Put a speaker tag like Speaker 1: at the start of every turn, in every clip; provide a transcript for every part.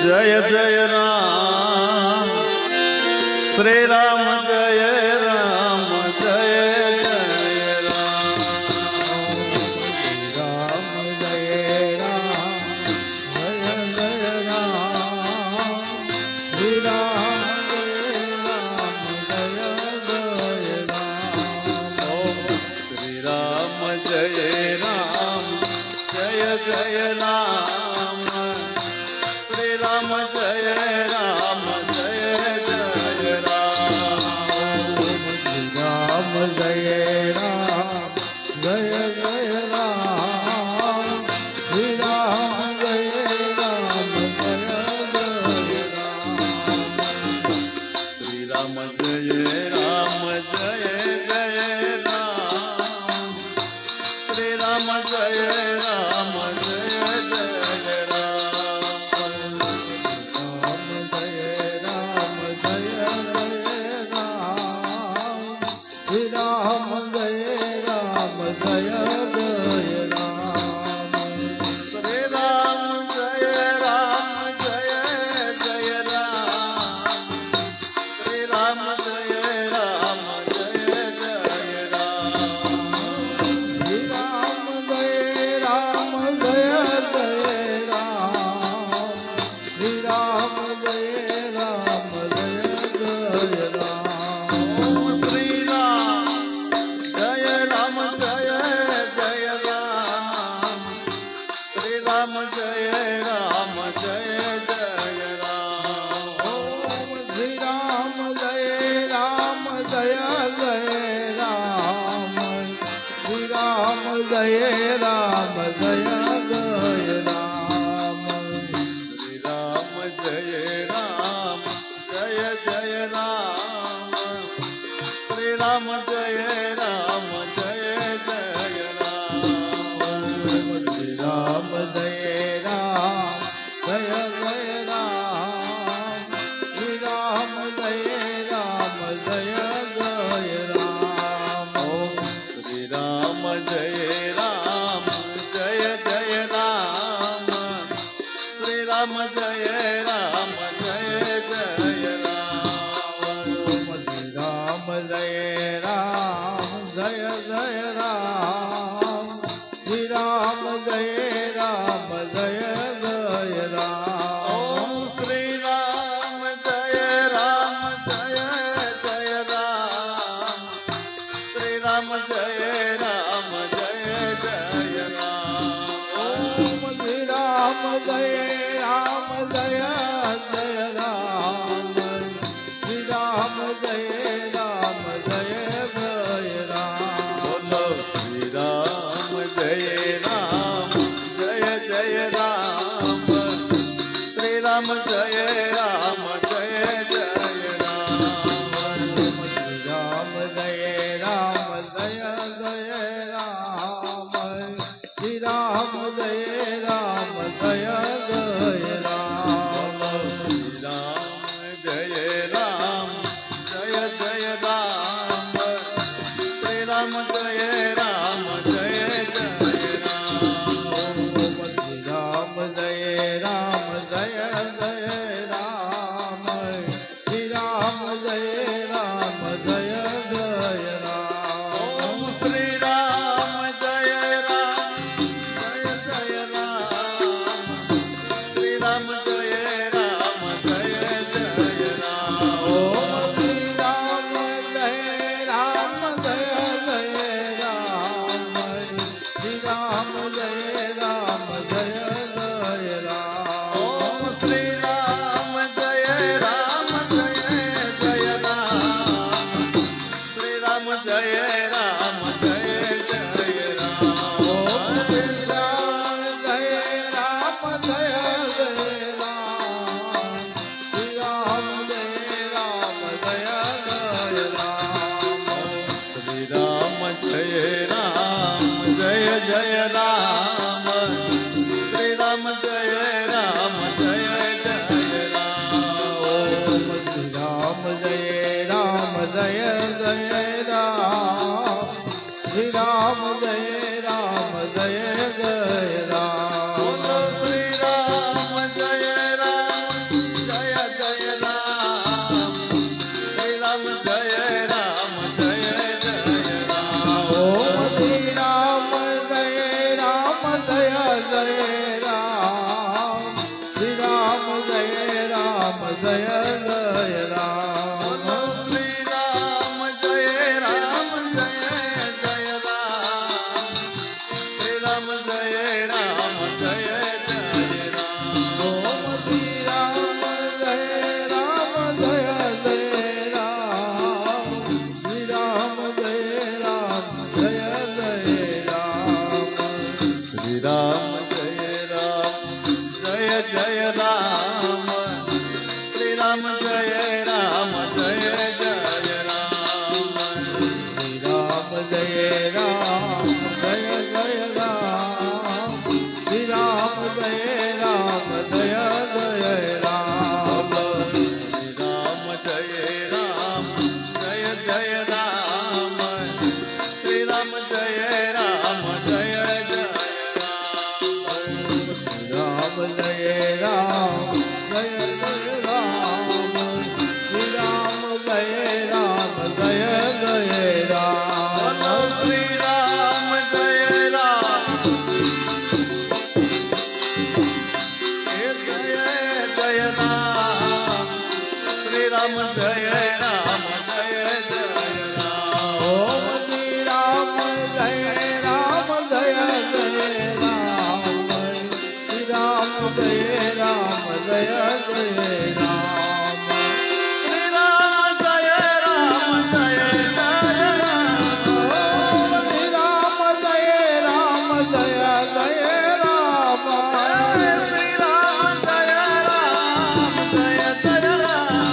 Speaker 1: जय जय राम श्री राम जय राम जय जय राम
Speaker 2: राम जय राम जय जय राम श्री राम जय राम जय जय राम
Speaker 1: श्री राम जय राम जय जय राम श्री राम जय राम जय जय राम
Speaker 2: राम जय राम जय जय राम श्री राम जय राम जय जय राम
Speaker 1: श्री राम जय राम जय जय राम श्री राम जय राम जय जय राम
Speaker 2: राम जय राम जय जय राम श्री राम जय राम जय जय राम
Speaker 1: श्री राम जय राम जय जय राम श्री राम जय राम जय जय राम
Speaker 2: श्री राम जय राम जय जय राम श्री राम जय राम जय जय राम
Speaker 1: श्री राम जय राम जय जय राम श्री राम जय राम जय जय राम
Speaker 2: ओम श्री राम जय राम जय जय राम श्री राम जय राम जय जय राम
Speaker 1: श्री राम जय राम जय जय राम श्री राम जय राम जय जय राम
Speaker 2: श्री राम जय राम जय जय राम श्री राम जय राम जय जय राम
Speaker 1: श्री राम जय राम जय जय राम श्री राम जय राम जय जय राम
Speaker 2: श्री राम जय राम जय जय राम श्री राम जय राम जय जय राम
Speaker 1: ओम श्री राम जय राम जय जय राम श्री राम जय राम जय जय राम
Speaker 2: ओम श्री राम जय राम जय जय राम જય જય રામ
Speaker 1: બોલો શ્રી રામ જય રામ જય જય રામ શ્રી રામ જય રામ જય જય રામ
Speaker 2: ઓમ શ્રી રામ જય રામ જય જય રામ શ્રી રામ જય રામ જય જય રામ
Speaker 1: શ્રી રામ જય રામ જય જય રામ શ્રી રામ જય રામ જય જય રામ
Speaker 2: શ્રી રામ જય રામ જય જય રામ શ્રી રામ જય રામ જય જય રામ
Speaker 1: શ્રી રામ જય રામ જય જય રામ શ્રી રામ જય રામ જય જય રામ
Speaker 2: રામ જય રામ જય જય રામ શ્રી રામ જય રામ જય જય રામ
Speaker 1: બોલો શ્રી રામ જય રામ હે જય જય રામ શ્રી રામ જય રામ જય જય રામ
Speaker 2: ઓમ શ્રી રામ જય રામ જય જય રામ શ્રી રામ જય રામ જય જય રામ
Speaker 1: શ્રી રામ જય રામ જય જય રામ
Speaker 2: ઓમ શ્રી રામ જય રામ જય જય રામ
Speaker 1: શ્રી રામ જય રામ જય જય રામ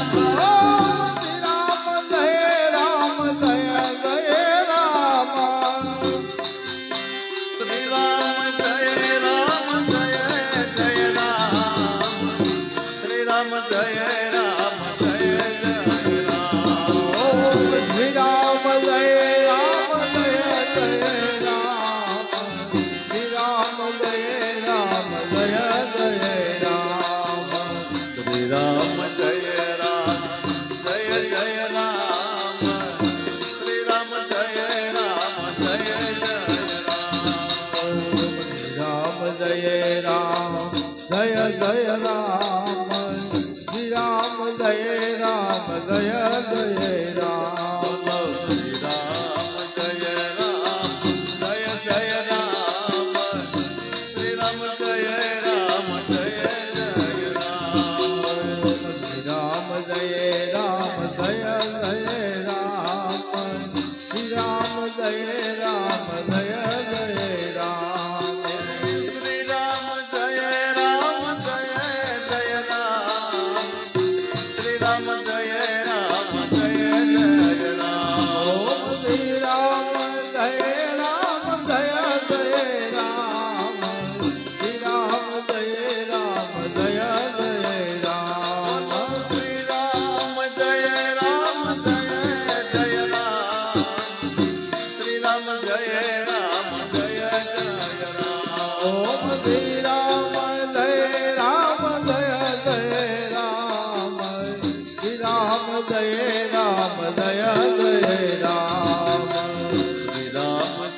Speaker 2: ઓમ શ્રી રામ જય રામ જય જય રામ
Speaker 1: શ્રી રામ જય રામ જય જય રામ શ્રી રામ જય રામ જય જય રામ
Speaker 2: ઓમ શ્રી રામ જય રામ જય જય રામ શ્રી રામ જય રામ જય જય રામ
Speaker 1: શ્રી રામ જય રામ જય જય રામ શ્રી રામ જય રામ જય જય રામ
Speaker 2: રામ જય રામ જય જય રામ શ્રી રામ જય રામ જય જય રામ
Speaker 1: બોલો શ્રી રામ જય રામ જય જય રામ શ્રી રામ જય રામ જય જય રામ
Speaker 2: શ્રી રામ જય રામ જય જય રામ શ્રી રામ જય રામ જય જય રામ
Speaker 1: શ્રી રામ જય રામ જય જય રામ શ્રી રામ જય રામ જય જય રામ
Speaker 2: ઓમ શ્રી રામ જય રામ જય જય રામ શ્રી રામ જય રામ જય જય રામ
Speaker 1: શ્રી રામ જય રામ જય જય રામ શ્રી રામ જય રામ જય જય રામ
Speaker 2: ઓમ શ્રી રામ જય રામ જય જય રામ શ્રી રામ જય રામ જય જય રામ
Speaker 1: શ્રી રામ જય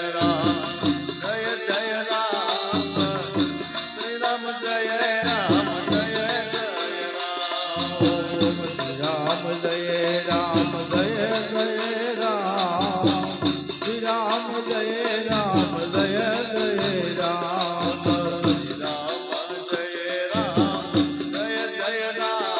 Speaker 1: રામ જય જય રામ શ્રી રામ જય રામ જય જય રામ
Speaker 2: ઓમ શ્રી રામ જય રામ જય જય રામ શ્રી રામ જય રામ જય જય રામ
Speaker 1: શ્રી રામ જય રામ જય જય રામ શ્રી રામ જય રામ જય જય રામ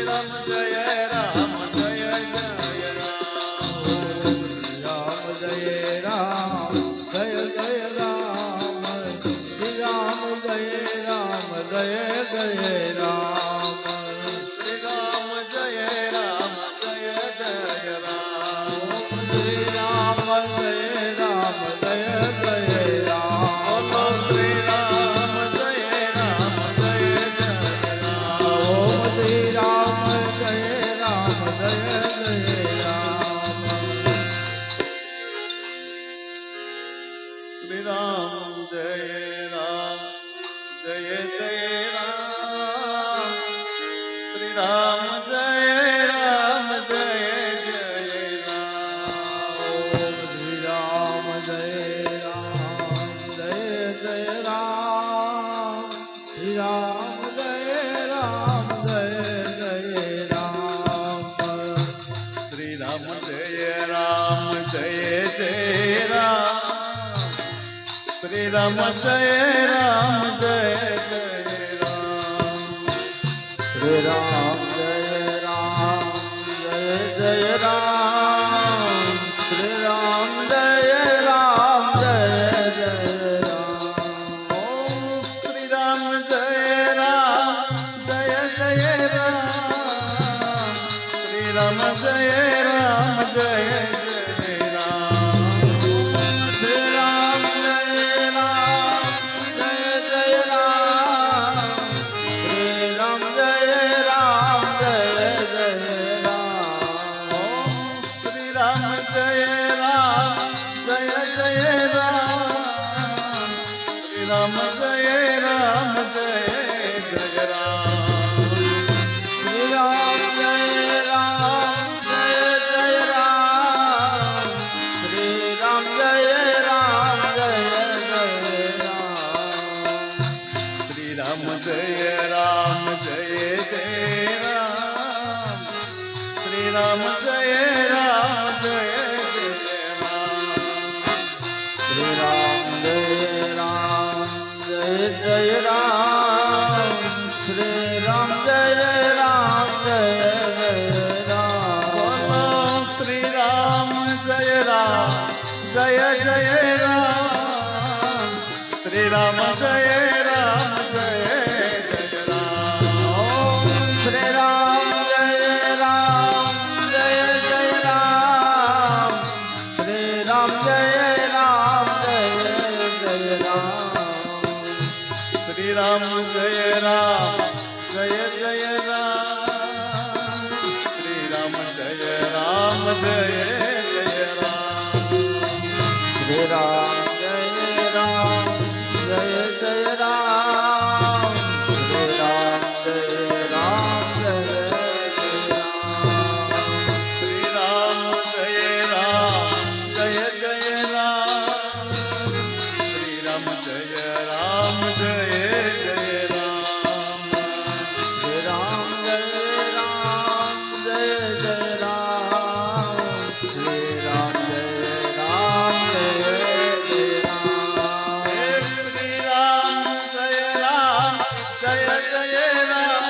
Speaker 2: રામ જય રામ જય જય રામ શ્રી રામ જય રામ જય જય રામ
Speaker 1: શ્રી રામ જય રામ જય જય રામ
Speaker 2: શ્રી રામ જય રામ જય જય રામ
Speaker 1: બોલો શ્રી રામ જય રામ જય જય રામ
Speaker 2: ઓમ શ્રી રામ જય રામ જય જય રામ
Speaker 1: શ્રી રામ જય રામ જય જય રામ શ્રી રામ જય રામ જય જય રામ
Speaker 2: ઓમ શ્રી રામ જય રામ જય જય રામ શ્રી રામ જય રામ
Speaker 1: રામ જય રામ જય જય રામ.
Speaker 2: શ્રી રામ જય રામ જય જય રામ. શ્રી રામ જય રામ જય જય રામ.
Speaker 1: ઓમ શ્રી રામ જય રામ જય જય રામ. શ્રી રામ જય રામ જય જય રામ.
Speaker 2: શ્રી રામ જય રામ જય જય રામ. શ્રી રામ જય રામ જય જય રામ.
Speaker 1: ઓમ શ્રી રામ જય રામ જય જય રામ. શ્રી રામ જય રામ જય જય રામ.
Speaker 2: શ્રી રામ જય રામ જય જય રામ. શ્રી રામ જય રામ જય જય રામ.
Speaker 1: શ્રી રામ જય રામ જય જય રામ. શ્રી રામ જય રામ જય જય રામ.
Speaker 2: શ્રી રામ જય રામ જય જય રામ. શ્રી રામ જય રામ જય જય રામ.
Speaker 1: બોલો શ્રી રામ જય રામ જય જય રામ. શ્રી રામ જય રામ જય જય રામ.
Speaker 2: ઓમ શ્રી રામ જય રામ જય જય રામ. શ્રી રામ જય રામ જય જય રામ.
Speaker 1: શ્રી રામ જય રામ જય જય રામ. શ્રી રામ જય રામ જય જય રામ.
Speaker 2: શ્રી રામ જય રામ જય જય રામ. શ્રી રામ જય રામ જય જય રામ.
Speaker 1: શ્રી રામ જય રામ જય જય રામ. શ્રી રામ જય રામ જય જય રામ.
Speaker 2: શ્રી રામ જય રામ જય જય રામ. શ્રી રામ જય રામ જય જય રામ.
Speaker 1: શ્રી રામ જય રામ જય જય રામ.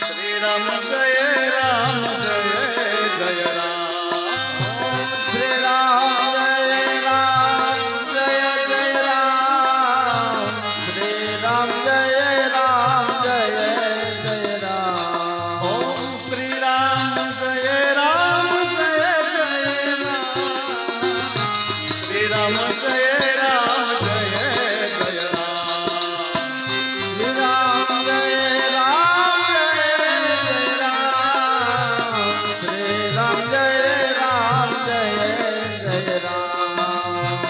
Speaker 1: શ્રી રામ જય રામ જય જય રામ.
Speaker 2: શ્રી રામ જય રામ જય જય રામ. શ્રી રામ જય રામ જય જય રામ.
Speaker 1: ઓમ શ્રી રામ જય રામ જય જય રામ. શ્રી રામ જય રામ જય જય રામ.
Speaker 2: શ્રી રામ જય રામ જય જય રામ. શ્રી રામ જય રામ જય જય રામ.
Speaker 1: શ્રી રામ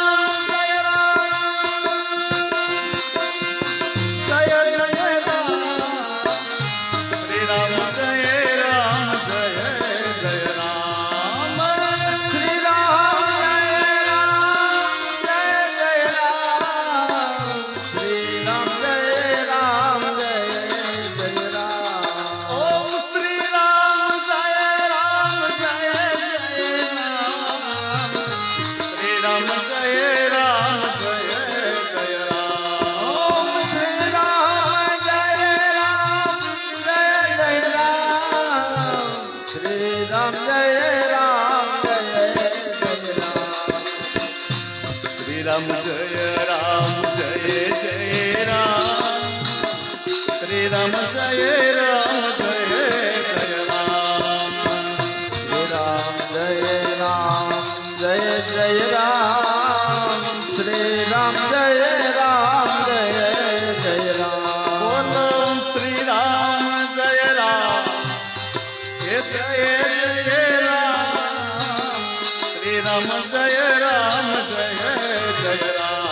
Speaker 1: જય રામ જય જય રામ. શ્રી રામ જય રામ જય જય રામ.
Speaker 2: શ્રી રામ જય રામ જય જય રામ.
Speaker 1: ઓમ શ્રી રામ જય રામ જય જય રામ. શ્રી રામ જય રામ જય જય રામ.
Speaker 2: ઓમ શ્રી રામ જય રામ જય જય રામ. શ્રી રામ જય રામ જય જય રામ.
Speaker 1: શ્રી રામ જય રામ જય જય રામ. શ્રી રામ જય રામ જય જય રામ.
Speaker 2: શ્રી રામ જય રામ જય જય રામ. શ્રી રામ જય રામ જય જય રામ.
Speaker 1: બોલો શ્રી રામ જય રામ જય જય રામ. શ્રી રામ જય રામ જય જય રામ.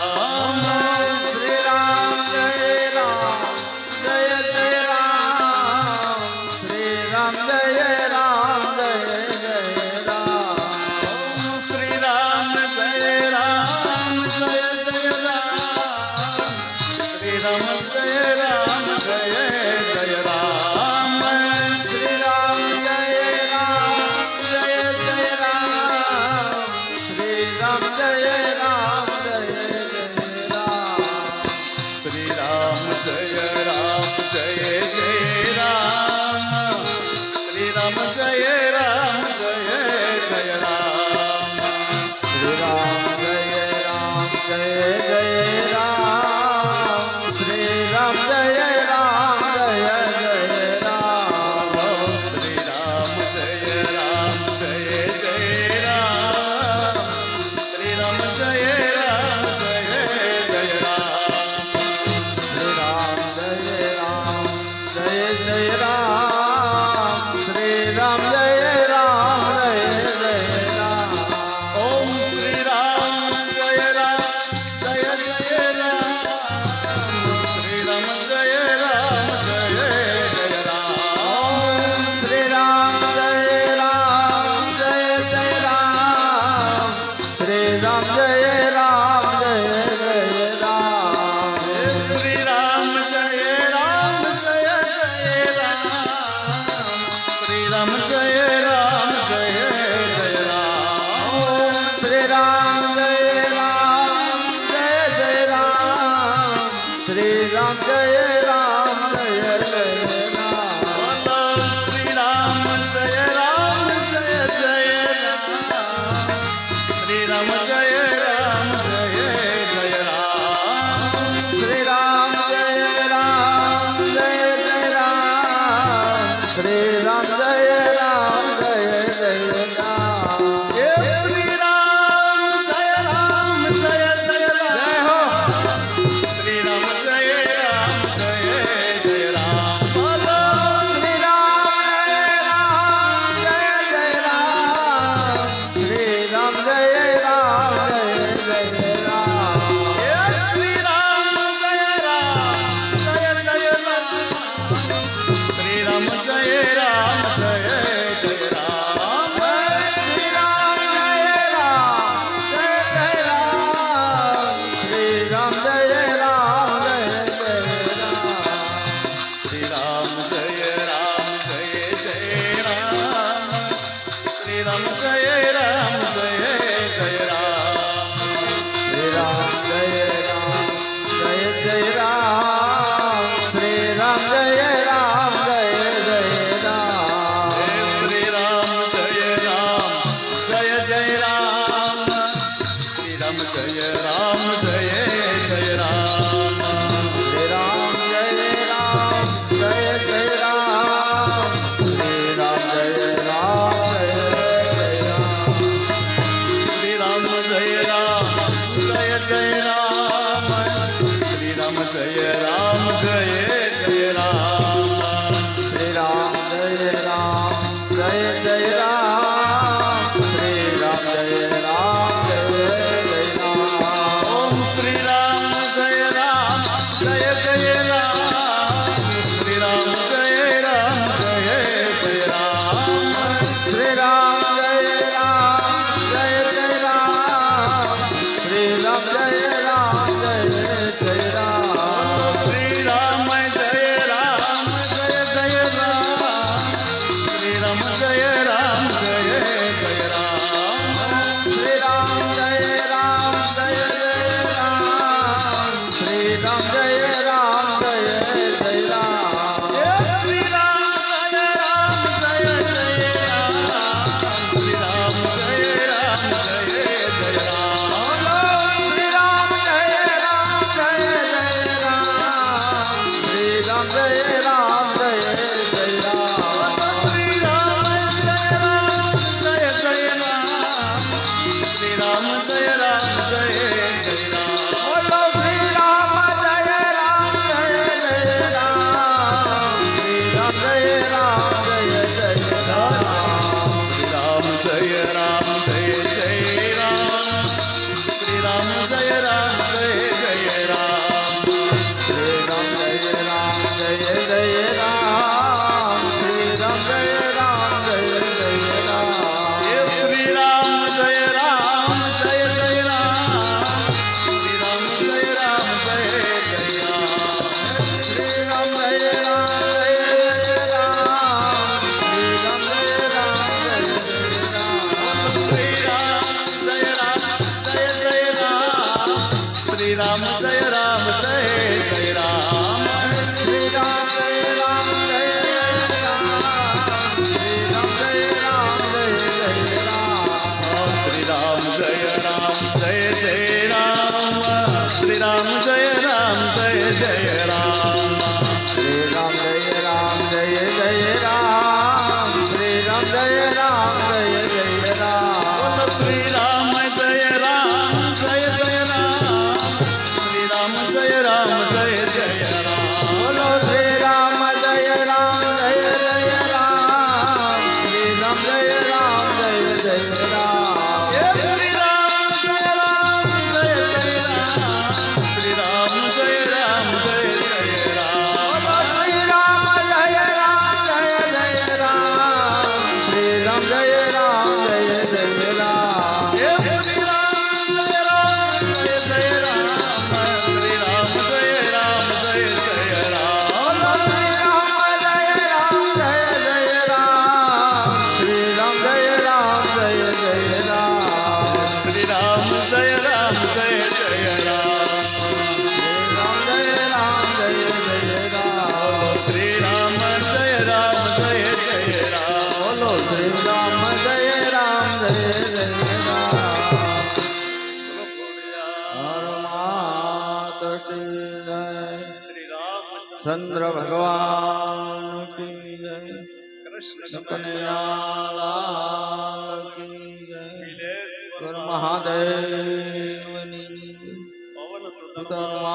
Speaker 2: શ્રી રામ જય રામ જય જય રામ. શ્રી રામ જય રામ જય જય રામ
Speaker 1: શ્રી રામ જય રામ જય જય રામ શ્રી રામ જય રામ જય જય રામ
Speaker 2: શ્રી રામ જય રામ જય જય રામ શ્રી રામ જય રામ જય જય રામ
Speaker 1: ઓમ શ્રી રામ જય રામ જય જય રામ શ્રી રામ જય રામ જય જય રામ
Speaker 2: ઓમ શ્રી રામ જય રામ જય જય રામ શ્રી રામ જય રામ જય જય રામ
Speaker 1: શ્રી રામ જય રામ જય જય રામ શ્રી રામ જય રામ જય જય રામ
Speaker 2: ઓમ શ્રી રામ જય રામ જય જય રામ શ્રી રામ જય રામ જય જય રામ
Speaker 1: બોલો શ્રી રામ જય રામ જય જય રામ શ્રી રામ જય રામ જય જય રામ
Speaker 2: શ્રી રામ જય રામ જય જય રામ શ્રી રામ જય રામ જય જય રામ
Speaker 1: હે શ્રી રામ જય રામ જય જય
Speaker 2: જય
Speaker 1: રામ
Speaker 2: હો
Speaker 1: શ્રી રામ જય રામ જય જય રામ બોલો
Speaker 2: શ્રી રામ જય રામ શ્રી રામ જય રામ જય જય રામ
Speaker 1: હે શ્રી રામ જય રામ જય જય રામ શ્રી રામ જય રામ જય જય રામ
Speaker 2: શ્રી રામ જય રામ જય જય રામ શ્રી રામ જય રામ જય જય રામ
Speaker 1: શ્રી રામ જય રામ જય જય રામ શ્રી રામ જય રામ જય જય રામ
Speaker 2: શ્રી રામ જય રામ જય જય રામ શ્રી રામ જય રામ જય જય રામ
Speaker 1: શ્રી રામ જય રામ જય જય રામ શ્રી રામ જય રામ જય જય રામ
Speaker 2: શ્રી રામ જય રામ જય જય રામ શ્રી રામ જય રામ જય જય રામ
Speaker 1: શ્રી રામ જય રામ જય જય રામ શ્રી રામ જય રામ જય જય રામ
Speaker 2: શ્રી રામ જય રામ જય જય રામ શ્રી રામ જય રામ જય જય રામ
Speaker 1: ઓમ શ્રી રામ જય રામ જય જય રામ શ્રી રામ જય રામ જય જય રામ
Speaker 2: શ્રી રામ જય રામ જય જય રામ શ્રી રામ જય રામ જય જય રામ
Speaker 1: શ્રી રામ જય રામ જય જય રામ શ્રી રામ જય રામ જય જય રામ
Speaker 2: શ્રી રામ જય રામ જય જય રામ શ્રી રામ જય રામ જય જય રામ
Speaker 1: હે શ્રી રામ જય રામ જય જય રામ શ્રી રામ જય રામ જય જય રામ
Speaker 2: શ્રી રામ જય રામ જય જય રામ શ્રી રામ જય રામ જય જય રામ
Speaker 1: શ્રી રામ જય રામ જય જય રામ શ્રી રામ જય રામ જય જય રામ
Speaker 2: બોલો શ્રી રામ જય ચંદ્ર ભગવાન કી જય
Speaker 1: કૃષ્ણ
Speaker 2: કનૈયાલાલ કી જય મહાદેવની
Speaker 1: પવન સુત
Speaker 2: સુતા